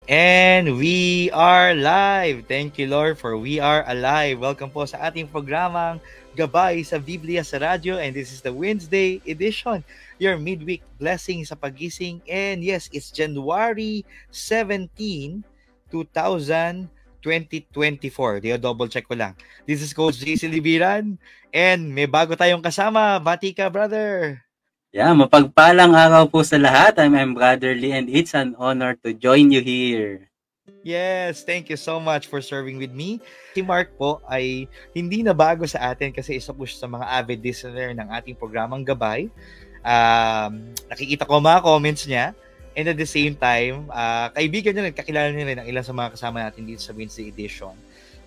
And we are live. Thank you, Lord, for we are alive. Welcome po sa ating programang Gabay sa Biblia sa Radyo. And this is the Wednesday edition, your midweek blessing sa pagising. And yes, it's January 17, 2024. Double check ko lang. This is Coach JC Libiran. And may bago tayong kasama. Bati ka, brother. Yeah, mapagpalang araw po sa lahat. I'm Brother Lee and it's an honor to join you here. Yes, thank you so much for serving with me. Si Mark po ay hindi na bago sa atin kasi isa po siya sa mga avid listener ng ating programang Gabay. Nakikita ko mga comments niya and at the same time, kaibigan niya rin, kakilala niya rin ang ilan sa mga kasama natin dito sa Wednesday edition.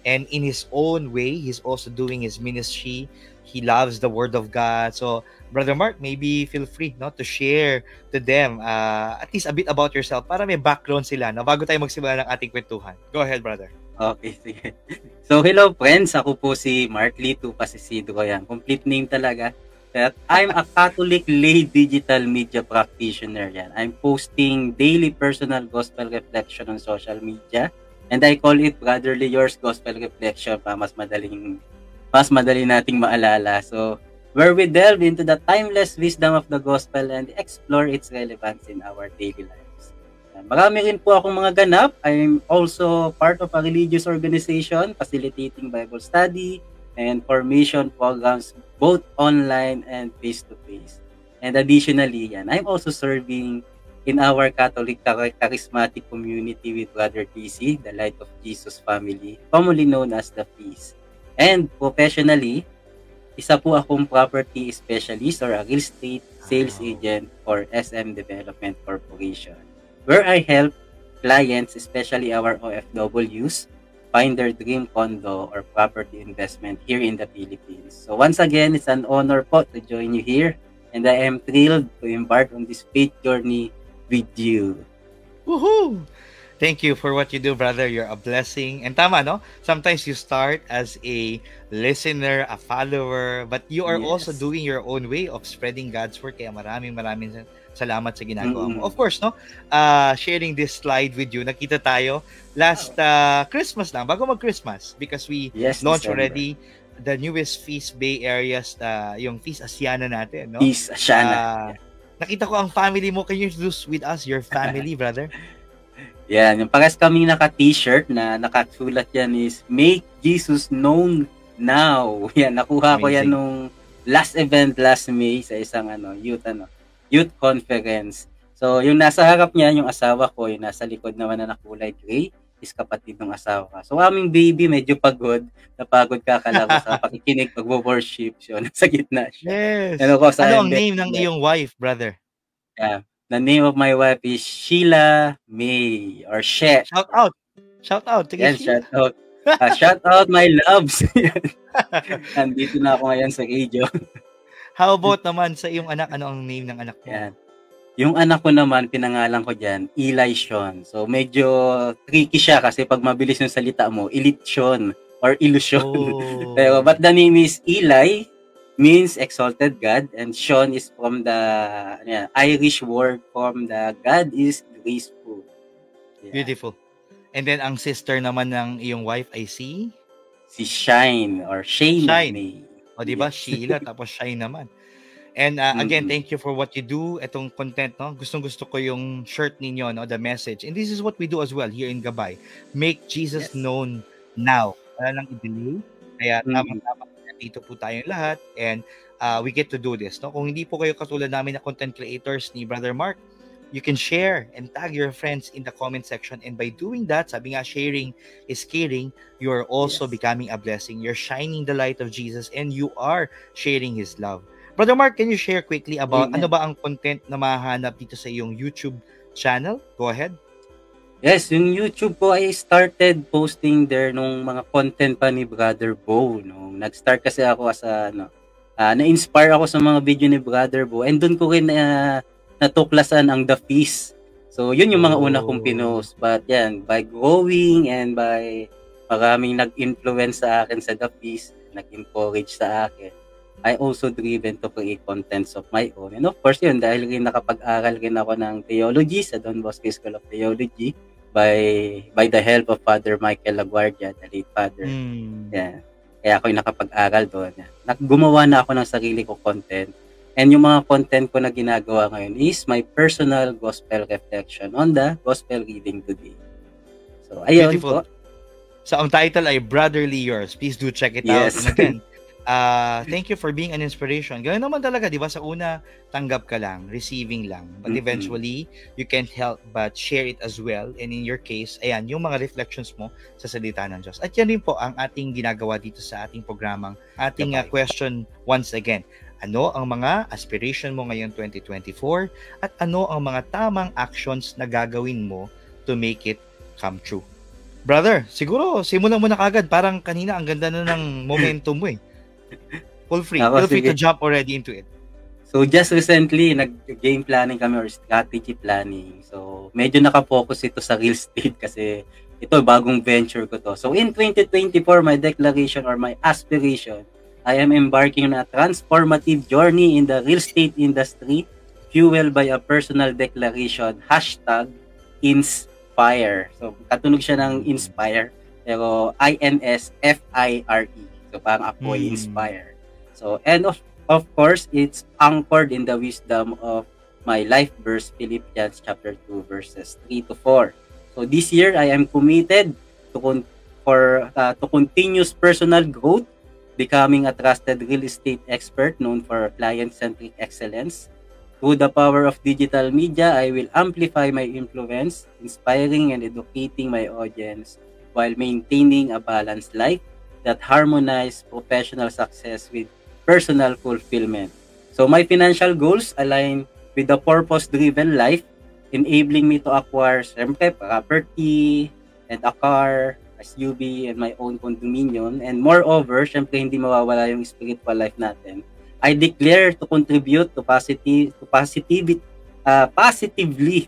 And in his own way, he's also doing his ministry. He loves the Word of God. So, Brother Mark, maybe feel free to share to them at least a bit about yourself para may background sila bago tayo magsimula ng ating kwentuhan. Go ahead, brother. Okay, sige. So, hello friends. Ako po si Mark Lee Pasisido. Yan. Complete name talaga. That I'm a Catholic lay digital media practitioner. Yan. I'm posting daily personal gospel reflection on social media. And I call it Brotherly Yours Gospel Reflection para mas madali nating maalala. So, where we delve into the timeless wisdom of the gospel and explore its relevance in our daily lives. Marami rin po akong mga ganap. I'm also part of a religious organization facilitating Bible study and formation programs both online and face-to-face. And additionally, I'm also serving in our Catholic charismatic community with Brother DC, the Light of Jesus family, commonly known as the Peace. And professionally, isa po akong property specialist or a real estate sales agent for SM Development Corporation, where I help clients, especially our OFWs, find their dream condo or property investment here in the Philippines. So once again, it's an honor po to join you here, and I am thrilled to embark on this faith journey with you. Woohoo! Thank you for what you do, brother. You're a blessing. And tama, no? Sometimes you start as a listener, a follower, but you are also doing your own way of spreading God's word. Kaya maraming salamat sa ginagawa mo. Of course, no? Sharing this slide with you, nakita tayo last Christmas lang, bago mag-Christmas, because we launched already the newest Feast Bay areas, yung Feast Asiana natin, no? Feast Asiana. Nakita ko ang family mo. Can you introduce with us your family, brother? Yan, yung pares kaming naka-t-shirt na nakasulat yan is Make Jesus Known Now. Yan, nakuha ko yan nung last event last May sa isang youth conference. So, yung nasa harap niya, yung asawa ko, yung nasa likod naman na nakulay gray, is kapatid ng asawa. So, aming baby medyo pagod. Napagod kakala ko sa pakikinig, pag-worship. So, nasa gitna siya. Yes. Ano ang name ng iyong wife, brother? Yeah. The name of my wife is Sheila May or She. Shout out. Yan, shout out. Shout out my loves. Nandito na ako ngayon sa radio. How about naman sa iyong anak? Ano ang name ng anak mo? Yan. Yung anak ko naman, pinangalan ko dyan, Eli Sean. So, medyo tricky siya kasi pag mabilis yung salita mo, Illusion or Illusion. Pero, but the name is Eli, means exalted God, and Sean is from the Irish word from the God is graceful. Yeah. Beautiful. And then, ang sister naman ng iyong wife ay si Shine or Shane. O, diba? Yes. Sheila, tapos Shine naman. And again, thank you for what you do. Itong content, no? Gustong-gusto ko yung shirt ninyo, no? The message. And this is what we do as well here in Gabay. Make Jesus known now. Wala nang i-delay. Kaya tama-tama dito po tayong lahat. And we get to do this, no? Kung hindi po kayo katulad namin na content creators ni Brother Mark, you can share and tag your friends in the comment section. And by doing that, sabi nga, sharing is caring. You are also becoming a blessing. You're shining the light of Jesus and you are sharing His love. Brother Mark, can you share quickly about ano ba ang content na mahanap dito sa iyong YouTube channel? Go ahead. Yes, yung YouTube ko, I started posting there nung mga content pa ni Brother Bo. Nung nag-start kasi ako as na-inspire ako sa mga video ni Brother Bo. And doon ko rin natuklasan ang The Feast. So, yun yung mga una kong pinost. But yan, by growing and by maraming nag-influence sa akin sa The Feast, nag-encourage sa akin, I also driven to create contents of my own. And of course, yun, dahil rin nakapag-aral rin ako ng theology sa Don Bosco School of Theology, by the help of Father Michael Laguardia, the late father. Yeah. Kaya ako yung nakapag-aral doon. Gumawa na ako ng sarili ko content. And yung mga content ko na ginagawa ngayon is my personal gospel reflection on the gospel reading today. So, ayun Beautiful. po. So, ang title ay Brotherly Yours. Please do check it out. And again, thank you for being an inspiration. Ganun naman talaga, di ba? Sa una, tanggap ka lang, receiving lang. But eventually, you can't help but share it as well. And in your case, ayan, yung mga reflections mo sa salita ng Diyos. At yan rin po ang ating ginagawa dito sa ating programang, ating question once again. Ano ang mga aspiration mo ngayong 2024? At ano ang mga tamang actions na gagawin mo to make it come true? Brother, siguro, simulan mo na kagad. Parang kanina, ang ganda na ng momentum mo eh. Feel free to jump already into it. So just recently, nag-game planning kami or strategy planning. So medyo nakafocus ito sa real estate kasi ito bagong venture ko to. So in 2024, my declaration or my aspiration, I am embarking on a transformative journey in the real estate industry fueled by a personal declaration, #inspire. So katunog siya ng inspire, pero INSFIRE. So parang ako inspire. So and of course it's anchored in the wisdom of my life verse, Philippians chapter 2 verses 3 to 4. So this year I am committed to continuous personal growth, becoming a trusted real estate expert known for client-centric excellence. Through the power of digital media, I will amplify my influence, inspiring and educating my audience while maintaining a balanced life that harmonize professional success with personal fulfillment. So my financial goals align with the purpose-driven life, enabling me to acquire property and a car, SUV, and my own condominium. And moreover, syempre hindi mawawala yung spiritual life natin. I declare to contribute positively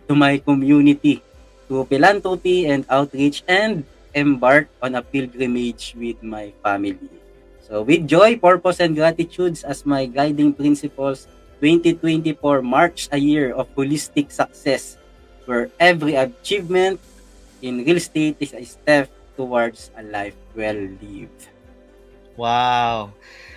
to my community, to philanthropy and outreach, and embark on a pilgrimage with my family. So with joy, purpose, and gratitudes as my guiding principles, 2024 marks a year of holistic success where every achievement in real estate is a step towards a life well lived. Wow!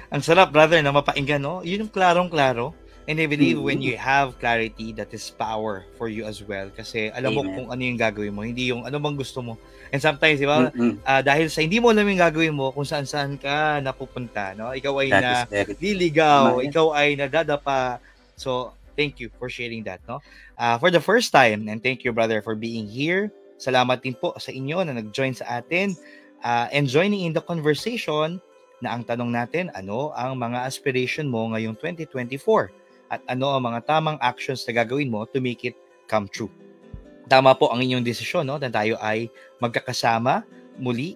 Ang sarap, brother, na mapainggan, no? Yun yung klarong-klaro. And I believe when you have clarity, that is power for you as well. Kasi alam mo kung ano yung gagawin mo, hindi yung ano bang gusto mo. And sometimes, di ba, dahil sa hindi mo alam yung gagawin mo, kung saan-saan ka napupunta, no? Ikaw ay naliligaw, ikaw ay nadadapa. So, thank you for sharing that, no? For the first time, and thank you, brother, for being here. Salamat din po sa inyo na nag-join sa atin. And joining in the conversation na ang tanong natin, ano ang mga aspiration mo ngayong 2024? At ano ang mga tamang actions na gagawin mo to make it come true. Tama po ang inyong desisyon, no? Na tayo ay magkakasama muli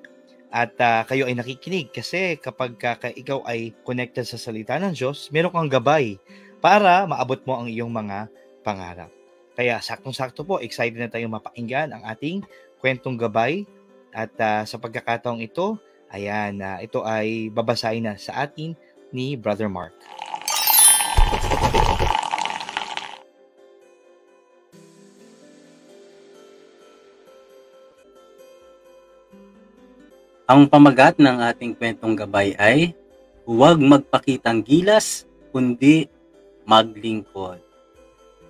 at kayo ay nakikinig kasi kapag ikaw ay connected sa salita ng Diyos, meron kang gabay para maabot mo ang iyong mga pangarap. Kaya saktong-sakto po, excited na tayong mapakinggan ang ating kwentong gabay at sa pagkakataong ito, ayan, ito ay babasahin na sa atin ni Brother Mark. Ang pamagat ng ating kwentong gabay ay huwag magpakitang gilas, kundi maglingkod.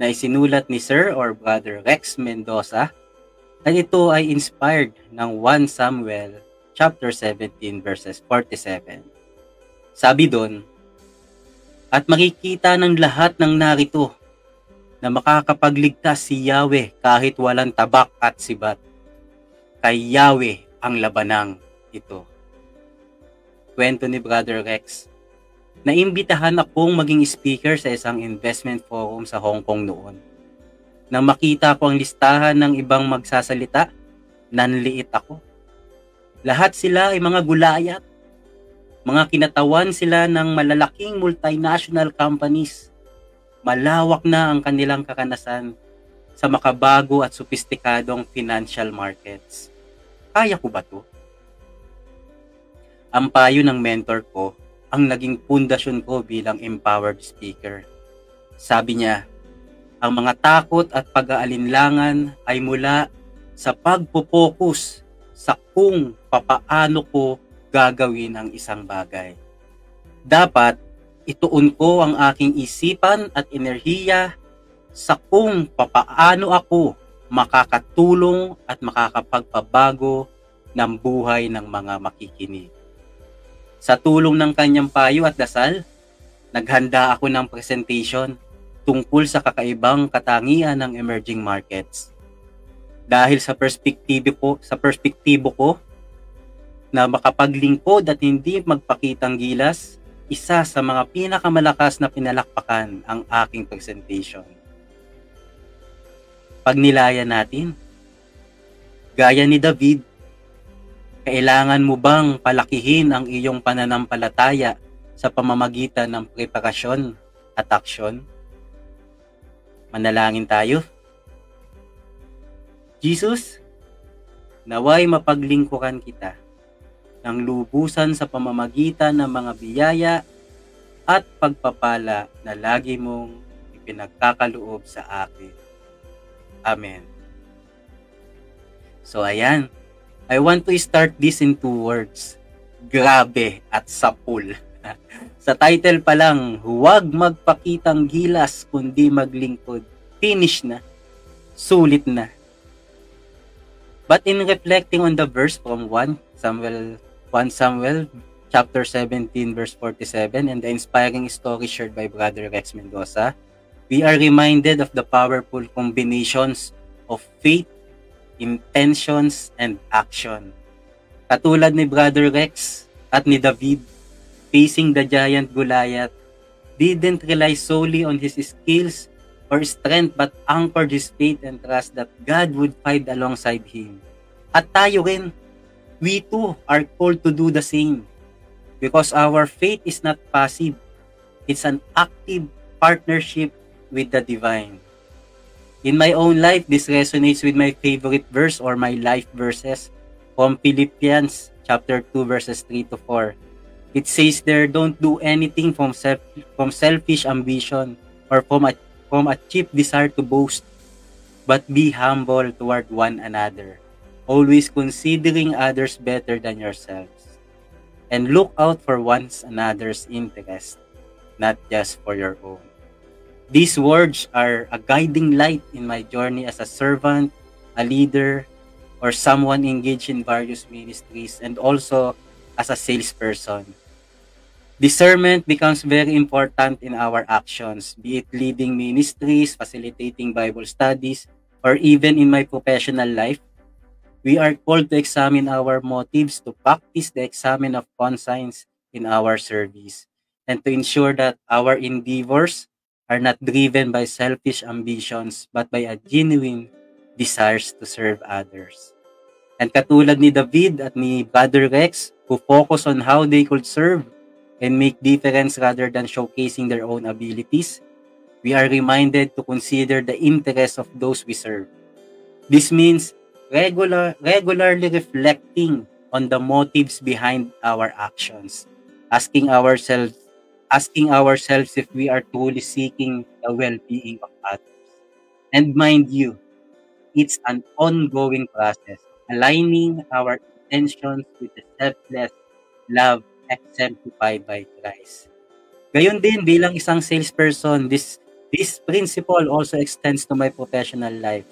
Na isinulat ni Sir or Brother Rex Mendoza at ito ay inspired ng 1 Samuel chapter 17 verses 47. Sabi doon, at makikita ng lahat ng narito na makakapagligtas si Yahweh kahit walang tabak at sibat. Kay Yahweh ang labanang ito. Kwento ni Brother Rex. Naimbitahan akong maging speaker sa isang investment forum sa Hong Kong noon. Nang makita ko ang listahan ng ibang magsasalita, nanliit ako. Lahat sila ay mga gulayat. Mga kinatawan sila ng malalaking multinational companies. Malawak na ang kanilang kakanasan sa makabago at sopistikadong financial markets. Kaya ko ba to? Ang payo ng mentor ko ang naging pundasyon ko bilang empowered speaker. Sabi niya, ang mga takot at pag-aalinlangan ay mula sa pagpo-focus sa kung papaano ko gagawin ang isang bagay. Dapat ituon ko ang aking isipan at enerhiya sa kung papaano ako makakatulong at makakapagpabago ng buhay ng mga makikinig. Sa tulong ng kanyang payo at dasal, naghanda ako ng presentation tungkol sa kakaibang katangian ng emerging markets. Dahil sa perspektibo ko na makapaglingkod at hindi magpakitang gilas, isa sa mga pinakamalakas na pinalakpakan ang aking presentation. Pagnilayan natin, gaya ni David, kailangan mo bang palakihin ang iyong pananampalataya sa pamamagitan ng preparasyon at aksyon? Manalangin tayo. Jesus, naway mapaglingkuran kita ng lubusan sa pamamagitan ng mga biyaya at pagpapala na lagi mong ipinagkakaloob sa akin. Amen. So ayan, I want to start this in 2 words. Grabe at sapul. Sa title pa lang, huwag magpakitang gilas kundi maglingkod. Finish na. Sulit na. But in reflecting on the verse from 1 Samuel chapter 17 verse 47 and the inspiring story shared by Brother Rex Mendoza, we are reminded of the powerful combinations of faith, intentions, and action. Katulad ni Brother Rex at ni David, facing the giant Goliath, didn't rely solely on his skills or strength but anchored his faith and trust that God would fight alongside him. At tayo rin, we too are called to do the same because our faith is not passive. It's an active partnership with the divine. In my own life, this resonates with my favorite verse or my life verses from Philippians chapter 2 verses 3 to 4. It says there, don't do anything from selfish ambition or from a cheap desire to boast, but be humble toward one another, always considering others better than yourselves, and look out for one another's interest, not just for your own. These words are a guiding light in my journey as a servant, a leader, or someone engaged in various ministries, and also as a salesperson. Discernment becomes very important in our actions, be it leading ministries, facilitating Bible studies, or even in my professional life. We are called to examine our motives, to practice the examen of conscience in our service, and to ensure that our endeavors are not driven by selfish ambitions, but by a genuine desires to serve others. And katulad ni David at ni Brother Rex, who focus on how they could serve and make difference rather than showcasing their own abilities, we are reminded to consider the interests of those we serve. This means regularly reflecting on the motives behind our actions, asking ourselves if we are truly seeking the well-being of others. And mind you, it's an ongoing process, aligning our intentions with the selfless love exemplified by Christ. Gayon din, bilang isang salesperson, this principle also extends to my professional life.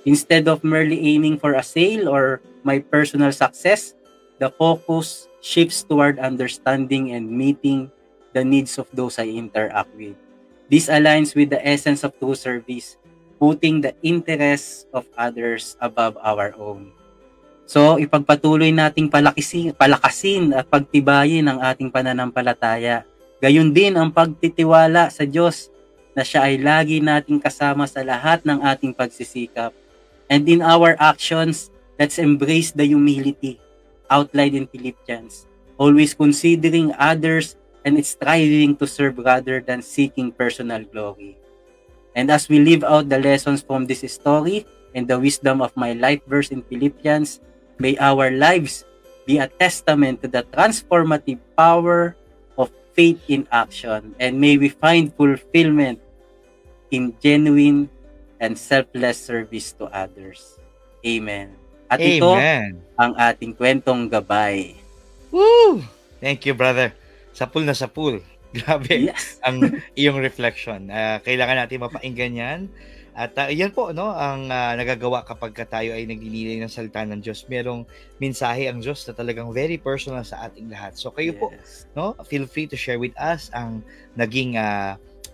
Instead of merely aiming for a sale or my personal success, the focus shifts toward understanding and meeting the needs of those I interact with. This aligns with the essence of true service, putting the interests of others above our own. So, ipagpatuloy nating palakasin at pagtibayin ang ating pananampalataya. Gayon din ang pagtitiwala sa Diyos na siya ay lagi nating kasama sa lahat ng ating pagsisikap. And in our actions, let's embrace the humility outlined in Philippians, always considering others and striving to serve rather than seeking personal glory. And as we live out the lessons from this story and the wisdom of my life verse in Philippians, may our lives be a testament to the transformative power of faith in action, and may we find fulfillment in genuine and selfless service to others. Amen. At ito Amen. ang ating kwentong gabay. Woo! Thank you, brother. Sapul na sapul. Grabe Yes. ang iyong reflection. Kailangan natin mapakinggan yan. At yan po, no, ang nagagawa kapag tayo ay naglilingay ng salita ng Diyos. Merong mensahe ang Diyos na talagang very personal sa ating lahat. So kayo po, no, feel free to share with us ang naging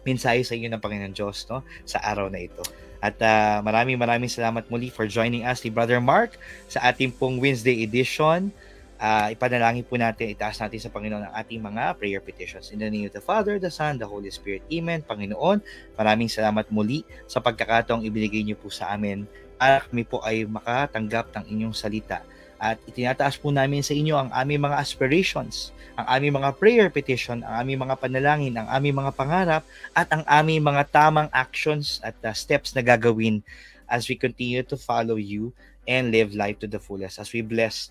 mensahe sa inyo ng Panginoon Diyos, no, sa araw na ito. At maraming salamat muli for joining us ni Brother Mark sa ating pong Wednesday edition. Ipanalangin po natin, itaas natin sa Panginoon ang ating mga prayer petitions. In the name of the Father, the Son, the Holy Spirit. Amen. Panginoon, maraming salamat muli sa pagkakataong ibinigay niyo po sa amin para kami po ay makatanggap ng inyong salita. At itinataas po namin sa inyo ang aming mga aspirations, ang aming mga prayer petition, ang aming mga panalangin, ang aming mga pangarap, at ang aming mga tamang actions at steps na gagawin as we continue to follow you and live life to the fullest as we bless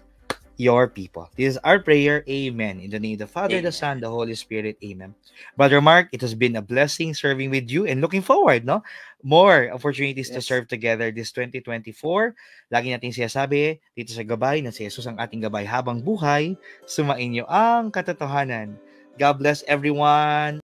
your people. This is our prayer. Amen. In the name of the Father, the Son, the Holy Spirit. Amen. Brother Mark, it has been a blessing serving with you and looking forward, no? More opportunities to serve together this 2024. Lagi natin sinasabi dito sa gabay na si Jesus ang ating gabay habang buhay, sumainyo ang katotohanan. God bless everyone.